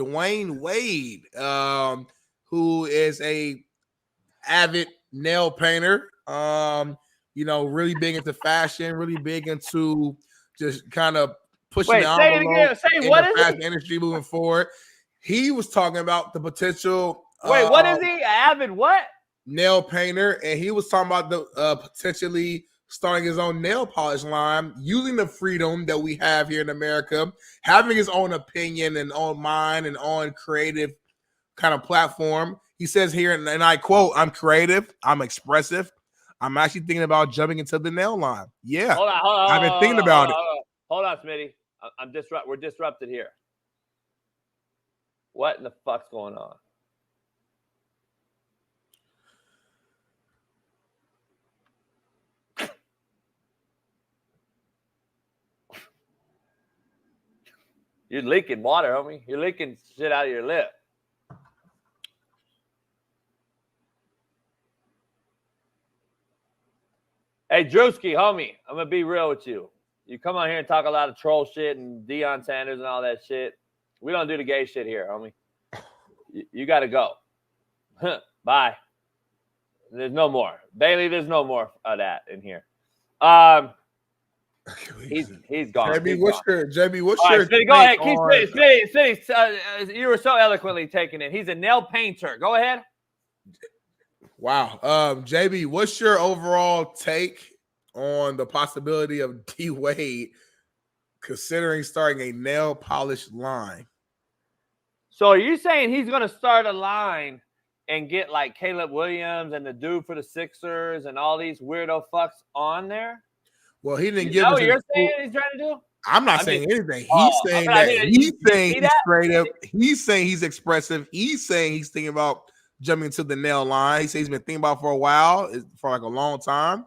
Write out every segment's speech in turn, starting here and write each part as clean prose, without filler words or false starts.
Dwayne Wade, who is a avid nail painter. Really big into fashion, really big into just kind of pushing the Wait, say it envelope again. Say in what the is fashion he? industry moving forward. He was talking about the potential. Wait, what is he? Avid what? Nail painter, and he was talking about the potentially starting his own nail polish line, using the freedom that we have here in America, having his own opinion and own mind and own creative kind of platform. He says here, and I quote, "I'm creative, I'm expressive. I'm actually thinking about jumping into the nail line." Yeah, Hold on. I've been thinking about it. Hold on, Smitty. We're disrupted here. What in the fuck's going on? You're leaking water, homie. You're leaking shit out of your lip. Hey, Drewski, homie, I'm going to be real with you. You come on here and talk a lot of troll shit and Deion Sanders and all that shit. We don't do the gay shit here, homie. You got to go. Bye. There's no more. Bailey, there's no more of that in here. He's gone. JB, what's your Smitty, go ahead. Keep Smitty. You were so eloquently taking it. He's a nail painter. Go ahead. Wow. JB, what's your overall take on the possibility of D Wade considering starting a nail polish line? So are you saying he's going to start a line and get like Caleb Williams and the dude for the Sixers and all these weirdo fucks on there? Well, he didn't give us. What you're saying he's trying to do? I'm not saying anything. He's saying that he's saying he's creative. He's saying he's expressive. He's saying he's thinking about jumping into the nail line. He says he's been thinking about it for a while, for like a long time.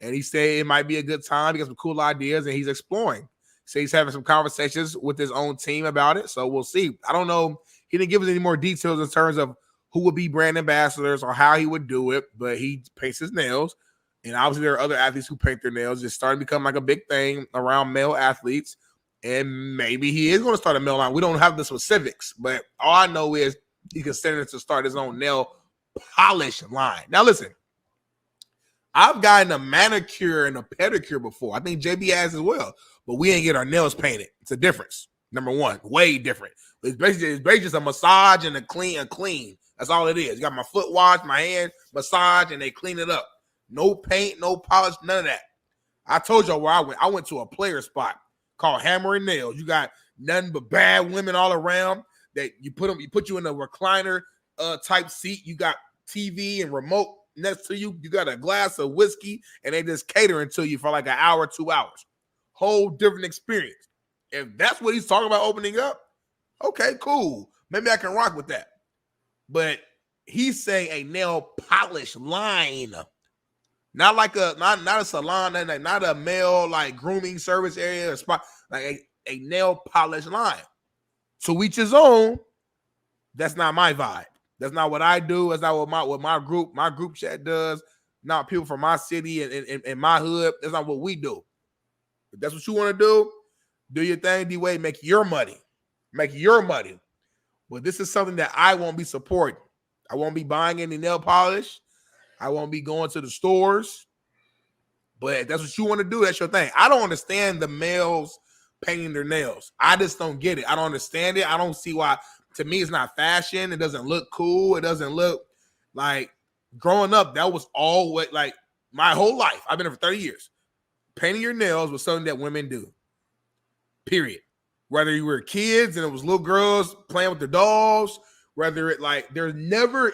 And he said it might be a good time. He got some cool ideas and he's exploring. So he's having some conversations with his own team about it. So we'll see. I don't know. He didn't give us any more details in terms of who would be brand ambassadors or how he would do it, but he paints his nails. And obviously there are other athletes who paint their nails. It's starting to become like a big thing around male athletes. And maybe he is going to start a nail line. We don't have the specifics, but all I know is he's considering to start his own nail polish line. Now, listen, I've gotten a manicure and a pedicure before. I think JB has as well, but we ain't get our nails painted. It's a difference. Number one, way different. It's basically just a massage and a clean. That's all it is. You got my foot wash, my hand massage, and they clean it up. No paint, no polish, none of that. I told y'all where I went. I went to a player spot called Hammer and Nails. You got nothing but bad women all around. That you put you in a recliner type seat. You got TV and remote next to you. You got a glass of whiskey, and they just catering to you for like an hour, 2 hours. Whole different experience. If that's what he's talking about opening up, okay, cool. Maybe I can rock with that. But he's saying a nail polish line. Not like not a salon, not a male like grooming service area or spot, like a nail polish line. To each his own. That's not my vibe. That's not what I do. That's not what my group chat does. Not people from my city and my hood. That's not what we do. If that's what you want to do your thing, D Wade. Make your money. Make your money. But this is something that I won't be supporting. I won't be buying any nail polish. I won't be going to the stores. But if that's what you want to do, that's your thing. I don't understand the males painting their nails. I just don't get it. I don't understand it. I don't see why. To me, it's not fashion. It doesn't look cool. It doesn't look like growing up. That was all what, like, my whole life. I've been here for 30 years. Painting your nails was something that women do. Period. Whether you were kids and it was little girls playing with their dolls, whether it like there's never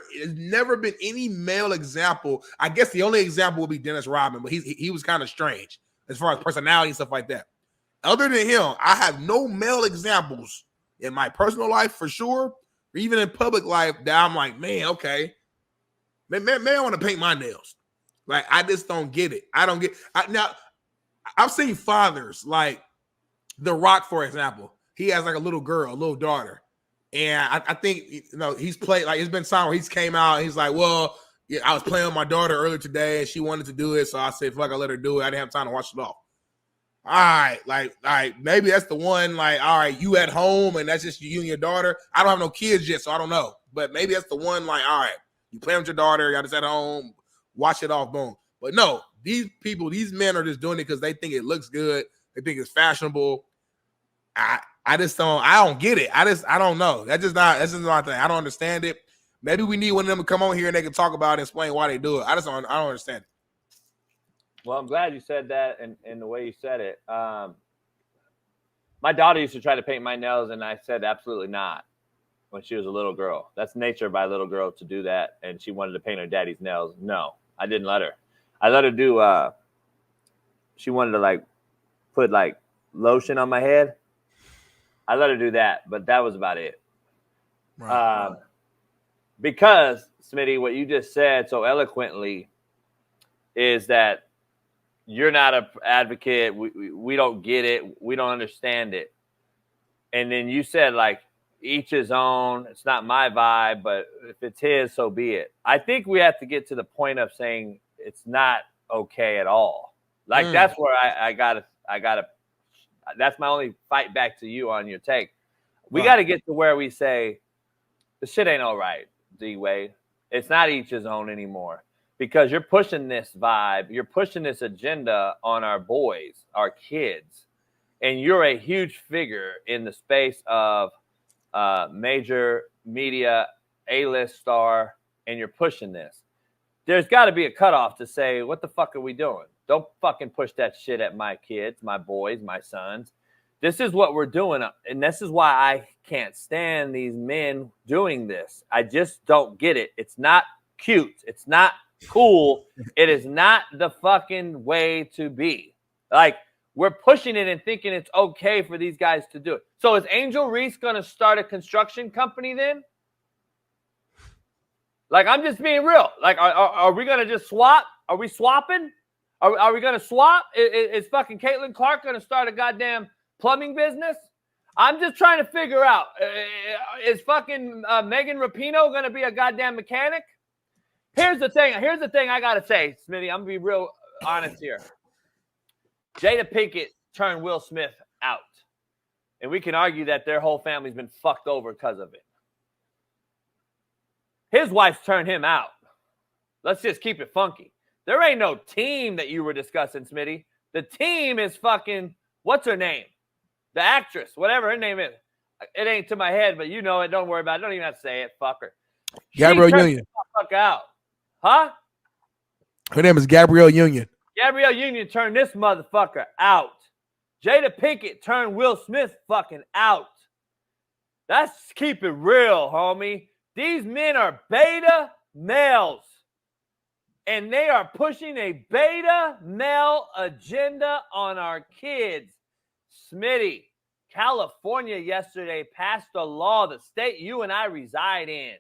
been any male example. I guess the only example would be Dennis Rodman, but he was kind of strange as far as personality and stuff like that. Other than him, I have no male examples in my personal life for sure, or even in public life that I'm like, man, okay, man, I want to paint my nails. Like, I just don't get it. I don't get. Now, I've seen fathers like The Rock, for example. He has like a little girl, a little daughter. And I think, he's played, like, it's been time where he's came out and he's like, well, yeah, I was playing with my daughter earlier today and she wanted to do it. So I said, fuck, I let her do it. I didn't have time to watch it all. all right, maybe that's the one, like, all right, you at home and that's just you and your daughter. I don't have no kids yet, so I don't know. But maybe that's the one, like, all right, you play with your daughter, y'all just at home, watch it off, boom. But no, these men are just doing it because they think it looks good. They think it's fashionable. I don't get it. I don't know. That's just not my thing. I don't understand it. Maybe we need one of them to come on here and they can talk about it and explain why they do it. I don't understand it. Well, I'm glad you said that and the way you said it. My daughter used to try to paint my nails, and I said absolutely not when she was a little girl. That's nature by a little girl to do that, and she wanted to paint her daddy's nails. No, I didn't let her. I let her do she wanted to, like, put, like, lotion on my head. I let her do that, but that was about it. Right. Because, Smitty, what you just said so eloquently is that you're not an advocate. We don't get it. We don't understand it. And then you said, like, each his own. It's not my vibe, but if it's his, so be it. I think we have to get to the point of saying it's not okay at all. Like, that's where I gotta. That's my only fight back to you on your take. We got to get to where we say the shit ain't all right, D Wade. It's not each his own anymore. Because you're pushing this vibe, you're pushing this agenda on our boys, our kids, and you're a huge figure in the space of major media, A-list star, and you're pushing this. There's got to be a cutoff to say, what the fuck are we doing? Don't fucking push that shit at my kids, my boys, my sons. This is what we're doing, and this is why I can't stand these men doing this. I just don't get it. It's not cute. It's not cool. It is not the fucking way to be. Like, we're pushing it and thinking it's okay for these guys to do it. So is Angel Reese going to start a construction company then? Like, I'm just being real. Like, are we going to just swap? Are we swapping? Are we going to swap? Is fucking Caitlin Clark going to start a goddamn plumbing business? I'm just trying to figure out. Is fucking Megan Rapinoe going to be a goddamn mechanic? Here's the thing I got to say, Smitty. I'm going to be real honest here. Jada Pinkett turned Will Smith out. And we can argue that their whole family's been fucked over because of it. His wife's turned him out. Let's just keep it funky. There ain't no team that you were discussing, Smitty. The team is fucking, what's her name? The actress, whatever her name is. It ain't to my head, but you know it. Don't worry about it. Don't even have to say it. Fuck her. Gabrielle Union. Fuck out. Huh? Her name is Gabrielle Union. Gabrielle Union turned this motherfucker out. Jada Pinkett turned Will Smith fucking out. Let's keep it real, homie. These men are beta males. And they are pushing a beta male agenda on our kids. Smitty, California yesterday passed a law, the state you and I reside in,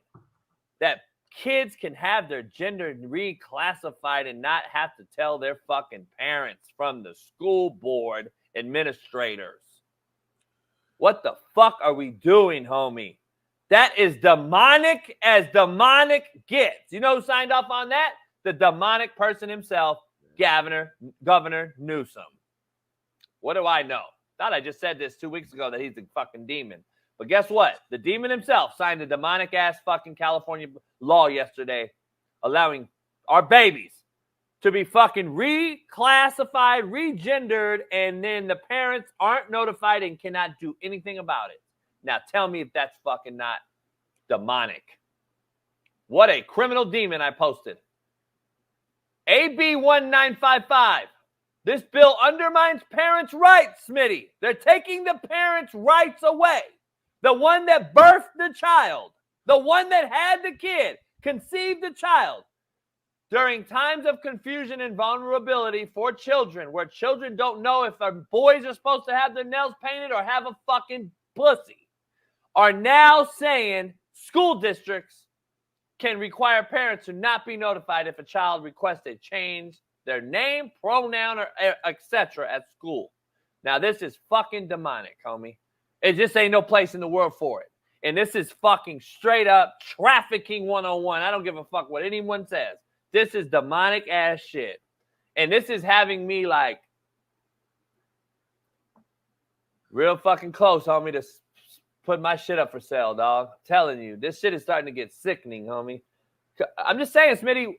that kids can have their gender reclassified and not have to tell their fucking parents from the school board administrators. What the fuck are we doing, homie? That is demonic as demonic gets. You know who signed off on that? The demonic person himself, Governor Newsom. What do I know? Thought I just said this 2 weeks ago that he's a fucking demon. But guess what? The demon himself signed a demonic-ass fucking California law yesterday allowing our babies to be fucking reclassified, regendered, and then the parents aren't notified and cannot do anything about it. Now tell me if that's fucking not demonic. What a criminal demon I posted. AB 1955. This bill undermines parents' rights, Smitty. They're taking the parents' rights away. The one that birthed the child, the one that had the kid, conceived the child. During times of confusion and vulnerability for children, where children don't know if their boys are supposed to have their nails painted or have a fucking pussy, are now saying school districts can require parents to not be notified if a child requests a change their name, pronoun, or etc. at school. Now, this is fucking demonic, homie. It just ain't no place in the world for it. And this is fucking straight up trafficking 101. I don't give a fuck what anyone says. This is demonic ass shit. And this is having me like, Real fucking close, homie, to put my shit up for sale, dog. I'm telling you, this shit is starting to get sickening, homie. I'm just saying, Smitty,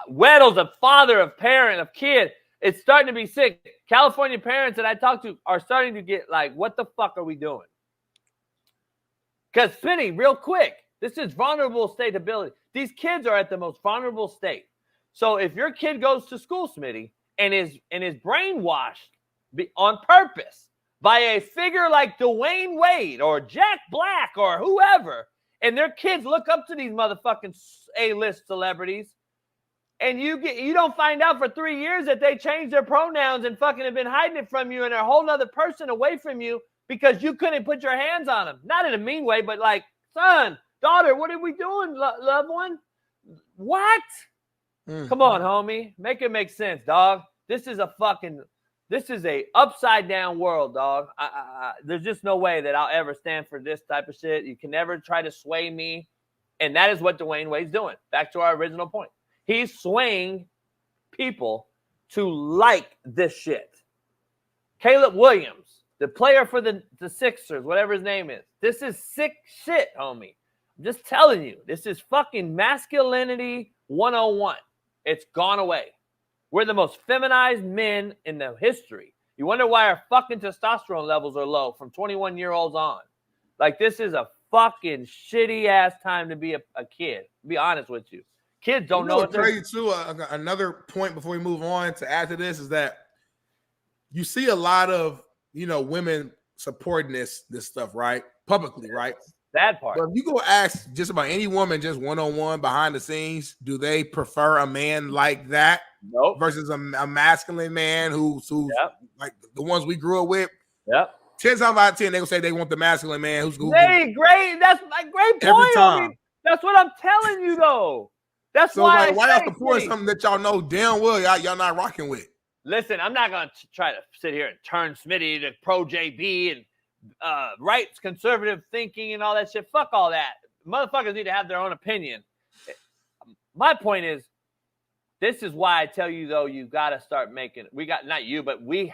Weddle's a father, of parent, of kid. It's starting to be sick. California parents that I talk to are starting to get like, what the fuck are we doing? Because, Smitty, real quick, this is vulnerable state ability. These kids are at the most vulnerable state. So if your kid goes to school, Smitty, and is brainwashed on purpose by a figure like Dwayne Wade or Jack Black or whoever, and their kids look up to these motherfucking A-list celebrities, and you don't find out for 3 years that they changed their pronouns and fucking have been hiding it from you and are a whole other person away from you because you couldn't put your hands on them. Not in a mean way, but like, son, daughter, what are we doing, loved one? What? Come on, homie. Make it make sense, dog. This is a upside down world, dog. There's just no way that I'll ever stand for this type of shit. You can never try to sway me. And that is what Dwayne Wade's doing. Back to our original point. He's swaying people to like this shit. Caleb Williams, the player for the Sixers, whatever his name is. This is sick shit, homie. I'm just telling you. This is fucking masculinity 101. It's gone away. We're the most feminized men in the history. You wonder why our fucking testosterone levels are low from 21-year-olds on. Like, this is a fucking shitty-ass time to be a kid. To be honest with you. Kids don't know what they're doing. Too, another point before we move on to add to this is that you see a lot of, women supporting this stuff, right? Publicly, right? That part. But if you go ask just about any woman, just one-on-one behind the scenes, do they prefer a man like that? Nope. Versus a masculine man who's like the ones we grew up with? Yep. 10 times out of 10, they will say they want the masculine man who's hey, great. That's my great point. Every time. I mean, that's what I'm telling you, though. That's so why. Like, why y'all supporting something that y'all know damn well y'all not rocking with? Listen, I'm not gonna try to sit here and turn Smitty to pro JB and rights, conservative thinking and all that shit. Fuck all that. Motherfuckers need to have their own opinion. My point is, this is why I tell you, though, you got to start making, we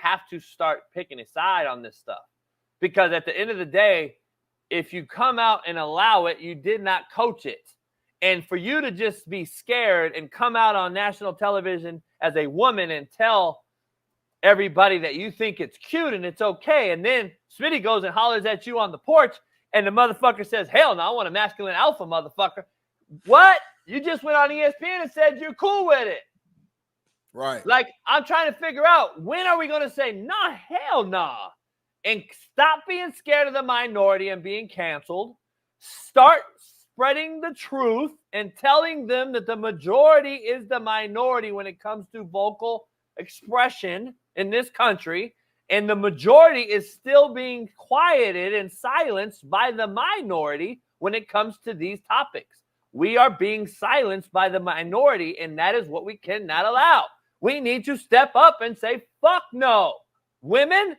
have to start picking a side on this stuff. Because at the end of the day, if you come out and allow it, you did not coach it. And for you to just be scared and come out on national television as a woman and tell everybody that you think it's cute and it's okay, and then Smitty goes and hollers at you on the porch, and the motherfucker says, hell no, I want a masculine alpha, motherfucker. What? You just went on ESPN and said you're cool with it. Right. Like, I'm trying to figure out, when are we going to say, nah, hell nah, and stop being scared of the minority and being canceled? Start spreading the truth and telling them that the majority is the minority when it comes to vocal expression in this country, and the majority is still being quieted and silenced by the minority when it comes to these topics. We are being silenced by the minority, and that is what we cannot allow. We need to step up and say, fuck no. Women,